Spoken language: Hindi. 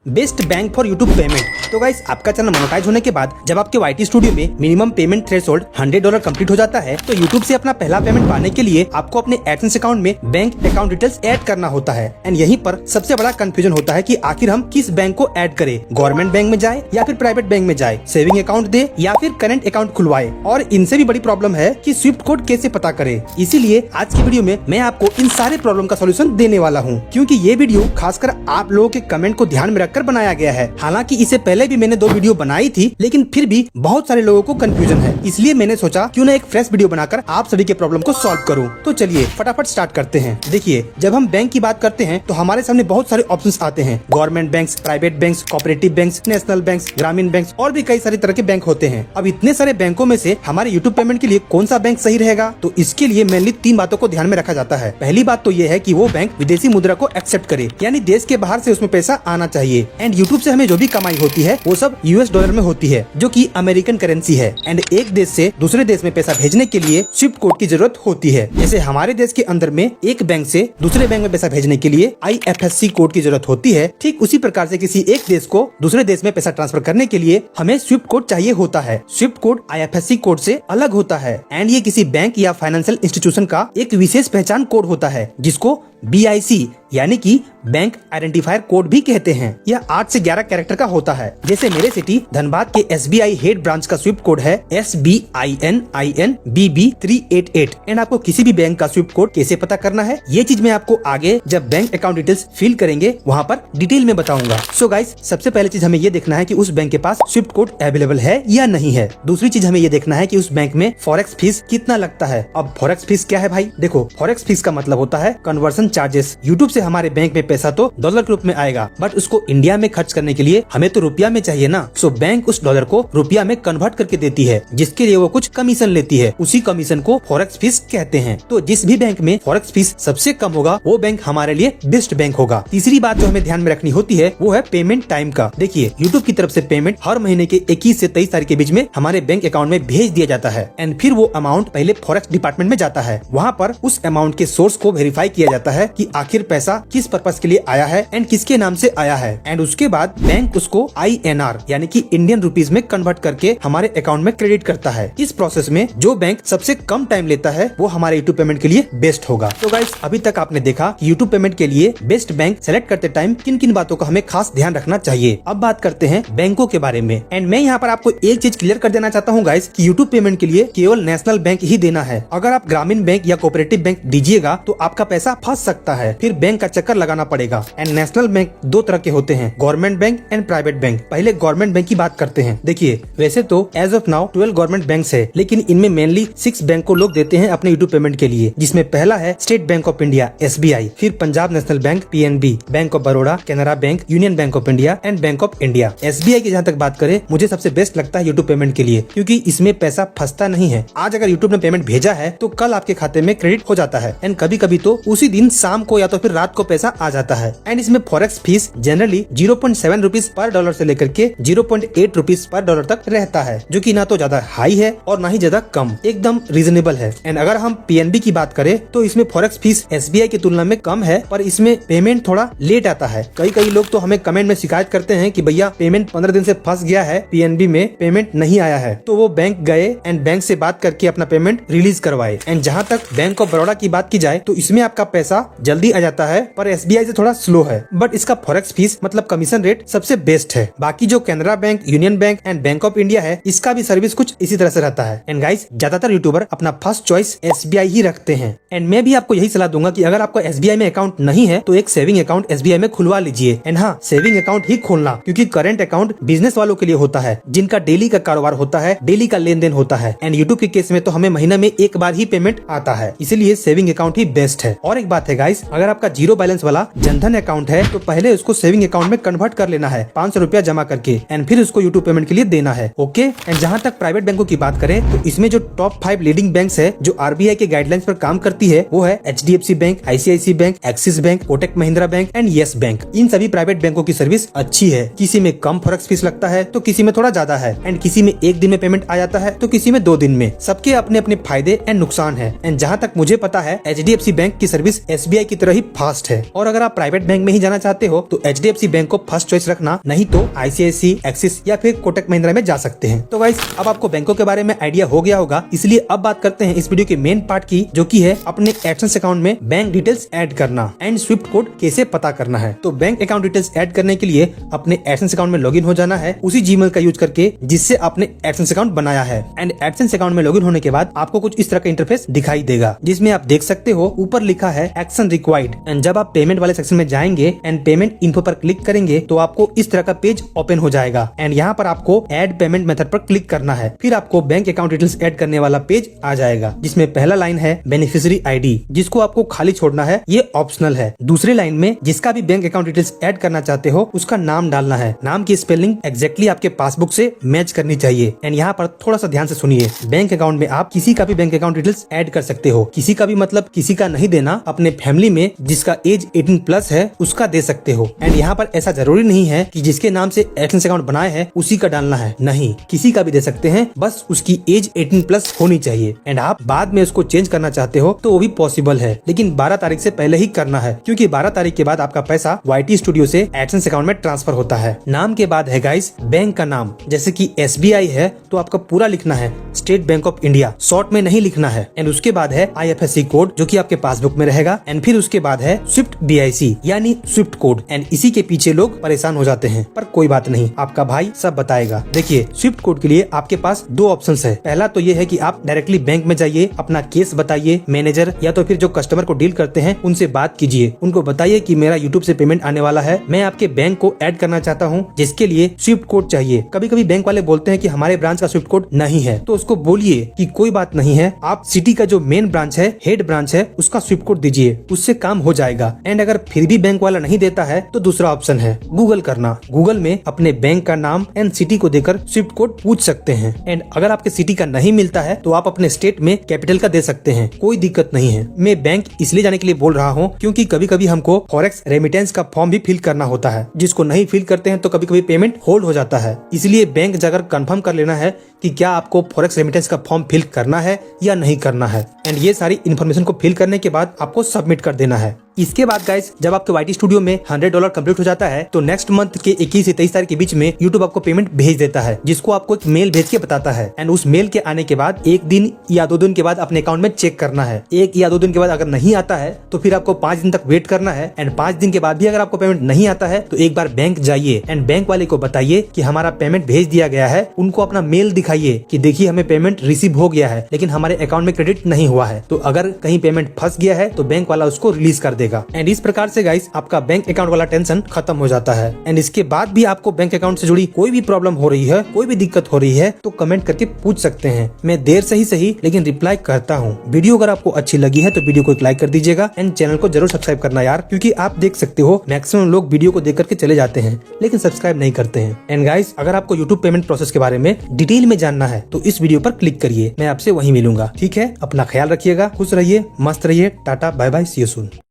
Best bank for YouTube payment. तो गाइस, आपका चैनल मोनेटाइज होने के बाद जब आपके YT स्टूडियो में मिनिमम पेमेंट थ्रेशोल्ड $100 कंप्लीट हो जाता है तो यूट्यूब से अपना पहला पेमेंट पाने के लिए आपको अपने एडसेंस अकाउंट में बैंक अकाउंट डिटेल्स ऐड करना होता है। एंड यहीं पर सबसे बड़ा कंफ्यूजन होता है कि आखिर हम किस बैंक को ऐड करें, गवर्नमेंट बैंक में जाए या फिर प्राइवेट बैंक में जाए, सेविंग अकाउंट दे या फिर करंट अकाउंट खुलवाए। और इनसे भी बड़ी प्रॉब्लम है कि स्विफ्ट कोड कैसे पता करे। इसीलिए आज की वीडियो में मैं आपको इन सारे प्रॉब्लम का सोल्यूशन देने वाला हूँ, क्योंकि ये वीडियो खासकर आप लोगों के कमेंट को ध्यान में रखकर बनाया गया है। हालांकि इससे पहले भी मैंने 2 वीडियो बनाई थी, लेकिन फिर भी बहुत सारे लोगों को कंफ्यूजन है। इसलिए मैंने सोचा क्यों ना एक फ्रेश वीडियो बनाकर आप सभी के प्रॉब्लम को सॉल्व करूं। तो चलिए फटाफट स्टार्ट करते हैं। देखिए, जब हम बैंक की बात करते हैं तो हमारे सामने बहुत सारे ऑप्शंस आते हैं। Government banks, private banks, cooperative banks, national banks, ग्रामीण बैंक्स और भी कई सारे तरह के बैंक होते हैं। अब इतने सारे बैंकों में से हमारे यूट्यूब पेमेंट के लिए कौन सा बैंक सही रहेगा, तो इसके लिए मेनली 3 बातों को ध्यान में रखा जाता है। पहली बात तो ये है कि वो बैंक विदेशी मुद्रा को एक्सेप्ट करे, यानी देश के बाहर से उसमें पैसा आना चाहिए। एंड यूट्यूब से हमें जो भी कमाई होती है वो सब US डॉलर में होती है, जो कि अमेरिकन करेंसी है। एंड एक देश से दूसरे देश में पैसा भेजने के लिए स्विफ्ट कोड की जरूरत होती है। जैसे हमारे देश के अंदर में एक बैंक से दूसरे बैंक में पैसा भेजने के लिए IFSC कोड की जरूरत होती है, ठीक उसी प्रकार से किसी एक देश को दूसरे देश में पैसा ट्रांसफर करने के लिए हमें स्विफ्ट कोड चाहिए होता है। स्विफ्ट कोड IFSC कोड से अलग होता है एंड ये किसी बैंक या फाइनेंशियल इंस्टीट्यूशन का एक विशेष पहचान कोड होता है, जिसको BIC यानी कि बैंक आइडेंटिफायर कोड भी कहते हैं। यह 8 से 11 कैरेक्टर का होता है। जैसे मेरे सिटी धनबाद के SBI हेड ब्रांच का स्विफ्ट कोड है SBININBB388। एंड आपको किसी भी बैंक का स्विफ्ट कोड कैसे पता करना है, ये चीज मैं आपको आगे जब बैंक अकाउंट डिटेल्स फिल करेंगे वहाँ पर डिटेल में बताऊंगा। सो गाइस, सबसे पहले चीज हमें ये देखना है कि उस बैंक के पास स्विफ्ट कोड अवेलेबल है या नहीं है। दूसरी चीज हमें ये देखना है कि उस बैंक में फॉरेक्स फीस कितना लगता है। अब फॉरेक्स फीस क्या है भाई? देखो, फॉरेक्स फीस का मतलब होता है कन्वर्सन चार्जेस। यूट्यूब से हमारे बैंक में पैसा तो डॉलर के रूप में आएगा, बट उसको इंडिया में खर्च करने के लिए हमें तो रुपया में चाहिए ना। सो बैंक उस डॉलर को रुपया में कन्वर्ट करके देती है, जिसके लिए वो कुछ कमीशन लेती है। उसी कमीशन को फॉरेक्स फीस कहते हैं। तो जिस भी बैंक में फॉरेक्स फीस सबसे कम होगा वो बैंक हमारे लिए बेस्ट बैंक होगा। तीसरी बात जो हमें ध्यान में रखनी होती है वो है पेमेंट टाइम का। देखिए, यूट्यूब की तरफ से पेमेंट हर महीने के 21 से 23 तारीख के बीच में हमारे बैंक अकाउंट में भेज दिया जाता है। एंड फिर वो अमाउंट पहले फॉरेक्स डिपार्टमेंट में जाता है। वहाँ पर उस अमाउंट के सोर्स को वेरीफाई किया जाता है कि आखिर पैसा किस पर्पस के लिए आया है एंड किसके नाम से आया है। एंड उसके बाद बैंक उसको INR यानी कि इंडियन रुपीज में कन्वर्ट करके हमारे अकाउंट में क्रेडिट करता है। इस प्रोसेस में जो बैंक सबसे कम टाइम लेता है वो हमारे यूट्यूब पेमेंट के लिए बेस्ट होगा। तो गाइस, अभी तक आपने देखा कि यूट्यूब पेमेंट के लिए बेस्ट बैंक सेलेक्ट करते टाइम किन किन बातों का हमें खास ध्यान रखना चाहिए। अब बात करते हैं बैंकों के बारे में। एंड मैं यहाँ पर आपको एक चीज क्लियर कर देना चाहता हूँ गाइस कि यूट्यूब पेमेंट के लिए केवल नेशनल बैंक ही देना है। अगर आप ग्रामीण बैंक या कोऑपरेटिव बैंक दीजिएगा तो आपका पैसा फंस सकता है, फिर बैंक का चक्कर लगाना पड़ेगा। एंड नेशनल बैंक 2 तरह के होते हैं, government bank and private bank. पहले गवर्नमेंट बैंक की बात करते हैं। देखिए, वैसे तो as of now 12 government banks है, लेकिन इनमें मेनली 6 बैंक को लोग देते हैं अपने यूट्यूब पेमेंट के लिए, जिसमें पहला है state bank of India SBI, फिर Punjab national bank PNB, bank of Baroda, Canara bank, union bank of India and bank of India. SBI की जहाँ तक बात करें, मुझे सबसे बेस्ट लगता है यूट्यूब पेमेंट के लिए, क्योंकि इसमें पैसा फंसता नहीं है। आज अगर यूट्यूब ने पेमेंट भेजा है तो कल आपके खाते में क्रेडिट हो जाता है। एंड कभी कभी तो उसी दिन शाम को या तो फिर रात को पैसा आ जाता है। एंड इसमें forex fees generally 0.7 rupees per dollar से लेकर के 0.8 रुपीज पर डॉलर तक रहता है, जो कि ना तो ज्यादा हाई है और ना ही ज्यादा कम, एकदम रीजनेबल है। एंड अगर हम PNB की बात करें तो इसमें फॉरेक्स फीस SBI की तुलना में कम है, पर इसमें पेमेंट थोड़ा लेट आता है। कई लोग तो हमें कमेंट में शिकायत करते हैं कि भैया पेमेंट 15 दिन से फंस गया है, PNB में पेमेंट नहीं आया है। तो वो बैंक गए एंड बैंक से बात करके अपना पेमेंट रिलीज करवाए। एंड जहाँ तक बैंक ऑफ बड़ौदा की बात की जाए तो इसमें आपका पैसा जल्दी आ जाता है, पर SBI से थोड़ा स्लो है, बट इसका फॉरेक्स फीस मतलब कमीशन रेट सबसे बेस्ट है। बाकी जो Canara bank, union bank and bank of India है, इसका भी सर्विस कुछ इसी तरह से रहता है। एंड गाइस, ज्यादातर यूट्यूबर अपना फर्स्ट चॉइस SBI ही रखते हैं। एंड मैं भी आपको यही सलाह दूंगा कि अगर आपका SBI में अकाउंट नहीं है तो एक सेविंग अकाउंट SBI में खुलवा लीजिए। एंड हाँ, सेविंग अकाउंट ही खोलना, क्योंकि करंट अकाउंट बिजनेस वालों के लिए होता है, जिनका डेली का कारोबार होता है, डेली का लेन देन होता है। एंड यूट्यूब के केस में तो हमें महीना में एक बार ही पेमेंट आता है, इसीलिए सेविंग अकाउंट ही बेस्ट है। और एक बात है गाइस, अगर आपका 0 बैलेंस वाला जनधन अकाउंट है तो पहले उसको सेविंग अकाउंट में कन्वर्ट कर लेना है 500 रुपया जमा करके, एंड फिर उसको यूट्यूब पेमेंट के लिए देना है। ओके। एंड जहाँ तक प्राइवेट बैंकों की बात करें तो इसमें जो टॉप 5 लीडिंग बैंक्स है जो RBI के गाइडलाइंस पर काम करती है वो है HDFC bank, ICICI bank, Axis bank, Kotak Mahindra bank and Yes bank. इन सभी प्राइवेट बैंकों की सर्विस अच्छी है। किसी में कम फॉरेक्स फीस लगता है तो किसी में थोड़ा ज्यादा है, एंड किसी में 1 दिन में पेमेंट आ जाता है तो किसी में 2 दिन में। सबके अपने अपने फायदे एंड नुकसान है। एंड जहाँ तक मुझे पता है HDFC बैंक की सर्विस SBI की तरह ही फास्ट है। और अगर आप प्राइवेट बैंक में ही जाना चाहते हो तो HDFC बैंक को फर्स्ट चॉइस रखना, नहीं तो ICICI, एक्सिस या फिर कोटक महिंद्रा में जा सकते हैं। तो गाइस अब आपको बैंकों के बारे में आइडिया हो गया होगा, इसलिए अब बात करते हैं इस वीडियो के मेन पार्ट की, जो की है अपने एक्सेस अकाउंट में बैंक डिटेल्स ऐड करना एंड स्विफ्ट कोड कैसे पता करना है। तो बैंक अकाउंट डिटेल्स ऐड करने के लिए अपने एडसेंस अकाउंट में लॉगिन हो जाना है, उसी जीमेल का यूज करके जिससे आपने एडसेंस अकाउंट बनाया है। एंड एडसेंस अकाउंट में लॉगिन होने के बाद आपको कुछ इस तरह का इंटरफेस दिखाई देगा, जिसमें आप देख सकते हो ऊपर लिखा है एक्शन रिक्वायर्ड। एंड जब आप पेमेंट वाले सेक्शन में जाएंगे एंड पेमेंट इन्फो पर क्लिक करेंगे तो आपको इस तरह का पेज ओपन हो जाएगा। एंड यहाँ पर आपको ऐड पेमेंट मेथड पर क्लिक करना है, फिर आपको बैंक अकाउंट डिटेल्स ऐड करने वाला पेज आ जाएगा, जिसमें पहला लाइन है बेनिफिशियरी ID, जिसको आपको खाली छोड़ना है, ये ऑप्शनल है। दूसरी लाइन में जिसका भी बैंक अकाउंट डिटेल्स ऐड करना चाहते हो उसका नाम डालना है, नाम की स्पेलिंग एग्जैक्टली आपके पासबुक से मैच करनी चाहिए। एंड यहाँ पर थोड़ा सा ध्यान से सुनिए, बैंक अकाउंट में आप किसी का भी बैंक अकाउंट डिटेल्स ऐड कर सकते हो। किसी का भी मतलब किसी का नहीं देना, अपने फैमिली में जिसका एज 18+ है उसका दे सकते हो। एंड यहाँ पर ऐसा जरूरी नहीं है कि जिसके नाम से एक्सेस अकाउंट बनाए है उसी का डालना है, नहीं, किसी का भी दे सकते हैं, बस उसकी एज 18+ होनी चाहिए। एंड आप बाद में उसको चेंज करना चाहते हो तो वो भी पॉसिबल है, लेकिन 12 तारीख से पहले ही करना है, क्योंकि 12 तारीख के बाद आपका पैसा YT स्टूडियो से एडसेंस अकाउंट में ट्रांसफर होता है। नाम के बाद है गाइस बैंक का नाम, जैसे कि SBI है तो आपका पूरा लिखना है state bank of India, short में नहीं लिखना है। एंड उसके बाद है IFSC कोड, जो कि आपके पासबुक में रहेगा। एंड फिर उसके बाद है स्विफ्ट BIC यानी स्विफ्ट कोड। एंड इसी के पीछे लोग परेशान हो जाते हैं, पर कोई बात नहीं, आपका भाई सब बताएगा। देखिए स्विफ्ट कोड के लिए आपके पास दो ऑप्शन है। पहला तो ये है कि आप डायरेक्टली बैंक में जाइए, अपना केस बताइए, मैनेजर या तो फिर जो कस्टमर को डील करते हैं उनसे बात कीजिए, उनको बताइए कि मेरा यूट्यूब से पेमेंट आने वाला है, मैं आपके बैंक को ऐड करना चाहता हूँ, जिसके लिए स्विफ्ट कोड चाहिए। कभी कभी बैंक वाले बोलते हैं कि हमारे ब्रांच का स्विफ्ट कोड नहीं है, तो उसको बोलिए कि कोई बात नहीं है, आप सिटी का जो मेन ब्रांच है, हेड ब्रांच है, उसका स्विफ्ट कोड दीजिए, उससे काम हो जाएगा। एंड अगर फिर भी बैंक वाला नहीं देता है तो दूसरा ऑप्शन है गूगल करना। गूगल में अपने बैंक का नाम एंड सिटी को देकर स्विफ्ट कोड पूछ सकते हैं। एंड अगर आपके सिटी का नहीं मिलता है तो आप अपने स्टेट में कैपिटल का दे सकते हैं, कोई दिक्कत नहीं है। मैं बैंक इसलिए जाने के लिए बोल रहा हूँ क्योंकि कभी कभी हमको फॉरेक्स रेमिटेंस का फॉर्म भी फिल करना होता है, जिसको नहीं फिल करते हैं तो कभी कभी पेमेंट होल्ड हो जाता है। इसलिए बैंक जाकर कंफर्म कर लेना है कि क्या आपको फॉरेक्स रेमिटेंस का फॉर्म फिल करना है या नहीं करना है। एंड ये सारी इन्फॉर्मेशन को फिल करने के बाद आपको सबमिट कर देना है। इसके बाद गाइस जब आपके YT स्टूडियो में $100 कंप्लीट हो जाता है तो नेक्स्ट मंथ के 21 से 23 तारीख के बीच में यूट्यूब आपको पेमेंट भेज देता है, जिसको आपको एक मेल भेज के बताता है। एंड उस मेल के आने के बाद 1 दिन या 2 दिन के बाद अपने अकाउंट में चेक करना है। 1 या 2 दिन के बाद अगर नहीं आता है तो फिर आपको 5 दिन तक वेट करना है। एंड 5 दिन के बाद भी अगर आपको पेमेंट नहीं आता है तो एक बार बैंक जाइए एंड बैंक वाले को बताइए कि हमारा पेमेंट भेज दिया गया है। उनको अपना मेल दिखाइए कि देखिए हमें पेमेंट रिसीव हो गया है, लेकिन हमारे अकाउंट में क्रेडिट नहीं हुआ है। तो अगर कहीं पेमेंट फंस गया है तो बैंक वाला उसको रिलीज कर देगा। एंड इस प्रकार से गाइस आपका बैंक अकाउंट वाला टेंशन खत्म हो जाता है। एंड इसके बाद भी आपको बैंक अकाउंट से जुड़ी कोई भी प्रॉब्लम हो रही है, कोई भी दिक्कत हो रही है तो कमेंट करके पूछ सकते हैं। मैं देर से ही सही लेकिन रिप्लाई करता हूँ। वीडियो अगर आपको अच्छी लगी है तो वीडियो को एक लाइक कर दीजिएगा एंड चैनल को जरूर सब्सक्राइब करना यार, क्योंकि आप देख सकते हो मैक्सिमम लोग वीडियो को देख करके चले जाते हैं लेकिन सब्सक्राइब नहीं करते हैं। एंड गाइस अगर आपको यूट्यूब पेमेंट प्रोसेस के बारे में डिटेल में जानना है तो इस वीडियो पर क्लिक करिए, मैं आपसे वहीं मिलूंगा। ठीक है, अपना ख्याल रखिएगा, खुश रहिए, मस्त रहिए, tata bye bye, see you soon.